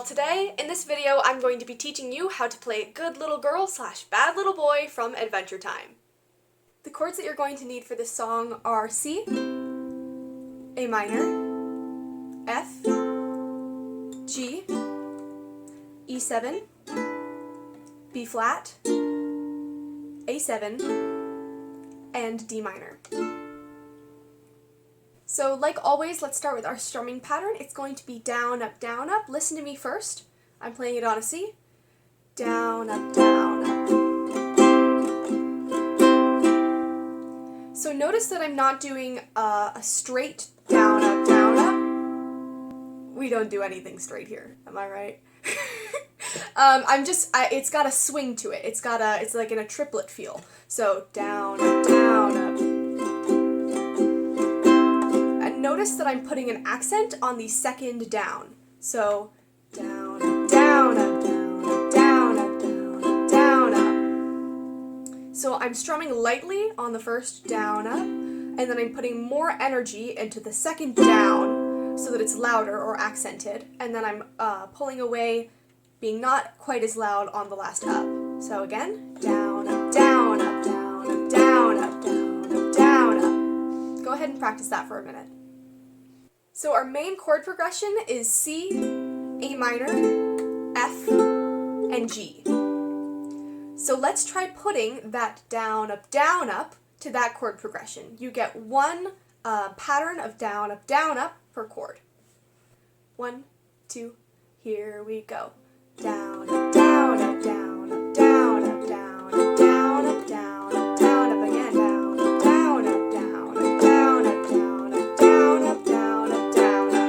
today, in this video, I'm going to be teaching you how to play Good Little Girl / Bad Little Boy from Adventure Time. The chords that you're going to need for this song are C, A minor, F, G, E7, B flat, A7, and D minor. So like always, let's start with our strumming pattern. It's going to be down, up, down, up. Listen to me first. I'm playing it on a C. Down, up, down, up. So notice that I'm not doing a straight down, up, down, up. We don't do anything straight here, am I right? It's got a swing to it. It's like in a triplet feel. So down, up, down, up. Notice that I'm putting an accent on the second down. So down, up, down, up, down, up, down, up, down, up, down, up. So I'm strumming lightly on the first down, up, and then I'm putting more energy into the second down so that it's louder or accented, and then I'm pulling away, being not quite as loud on the last up. So again, down, up, down, up, down, up, down, up, down, up, down, up. Go ahead and practice that for a minute. So our main chord progression is C, A minor, F, and G. So let's try putting that down, up, to that chord progression. You get one pattern of down, up, per chord. 1, 2, here we go. Down, up, down, up, down, up, down, up, down, up, down, up, down, up, down, up again, down, up, down, up, down, up, down, up, down, up, down, up, down, up, down, up.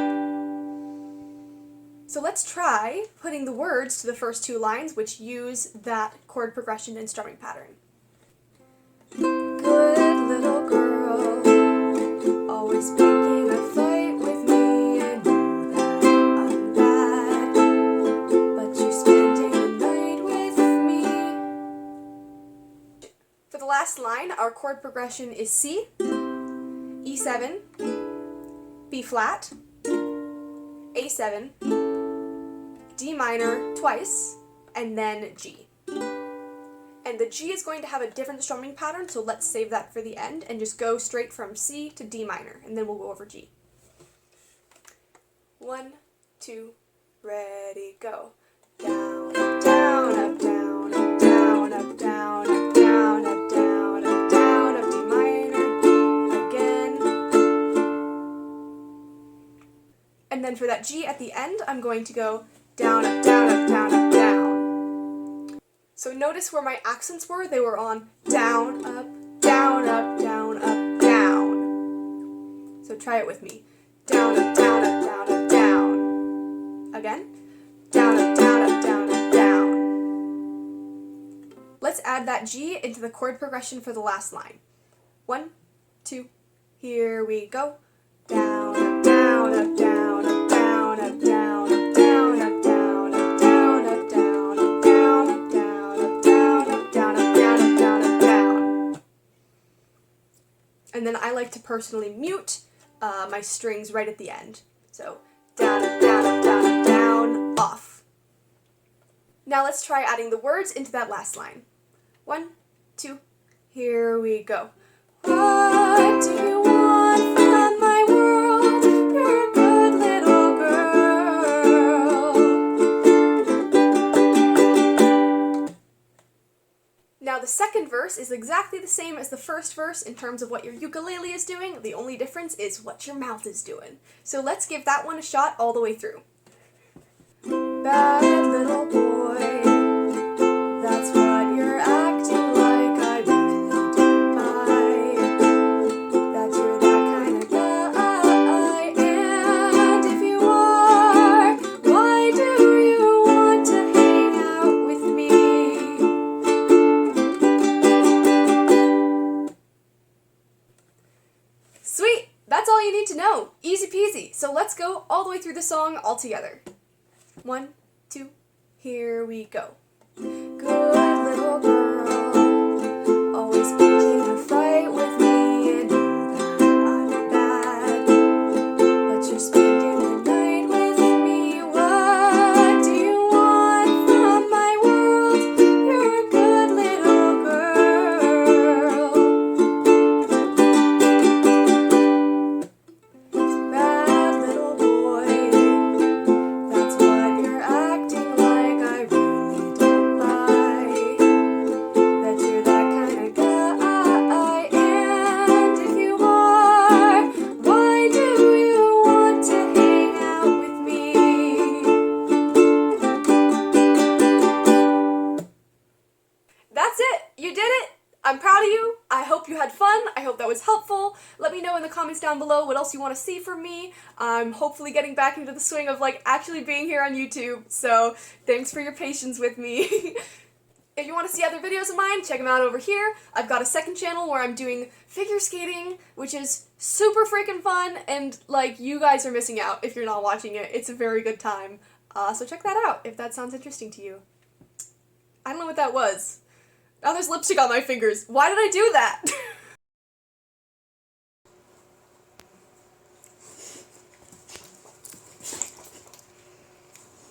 So let's try putting the words to the first two lines which use that chord progression and strumming pattern. Good little girl, always picking a fight with me. I know that I'm bad, but you're spending the night with me. For the last line, our chord progression is C, E7, B flat, A7, D minor twice, and then G. And the G is going to have a different strumming pattern, so let's save that for the end and just go straight from C to D minor, and then we'll go over G. 1, 2, ready, go. Down, up, down, up, down, up, down, up, down, up, down, up, down, up, down, up, D minor, again. And then for that G at the end, I'm going to go down, up, down, up, down, up, down. So notice where my accents were. They were on down, up, down, up, down, up, down. So try it with me. Down, up, down, up, down, up, down. Again. Down, up, down, up, down, up, down. Let's add that G into the chord progression for the last line. 1, 2, here we go. Down, up, down, up, down, up, down, up, down, up, down, up, down, up, down, up, down, up, down, up, down, up, down, up, down, up, down, up, down, up, down. And then I like to personally mute my strings right at the end. So down, up, down, up, down, up, down, off. Now let's try adding the words into that last line. 1, 2, here we go. What do you want from my world? You're a good little girl. Now the second verse is exactly the same as the first verse in terms of what your ukulele is doing. The only difference is what your mouth is doing. So let's give that one a shot all the way through. Bad little boy, that's what you're acting like. I really don't buy that you're that kind of guy. And if you are, why do you want to hang out with me? Sweet! That's all you need to know. Easy peasy. So let's go all the way through the song all together. 1, 2, here we go. Good little girl, always picking a fight with me. I know that I'm bad, but you're spending the night with me. What do it. You did it. I'm proud of you. I hope you had fun. I hope that was helpful. Let me know in the comments down below what else you want to see from me. I'm hopefully getting back into the swing of like actually being here on YouTube, so thanks for your patience with me. If you want to see other videos of mine, check them out over here. I've got a second channel where I'm doing figure skating, which is super freaking fun, and like you guys are missing out if you're not watching it. It's a very good time. So check that out if that sounds interesting to you. I don't know what that was. Now there's lipstick on my fingers. Why did I do that?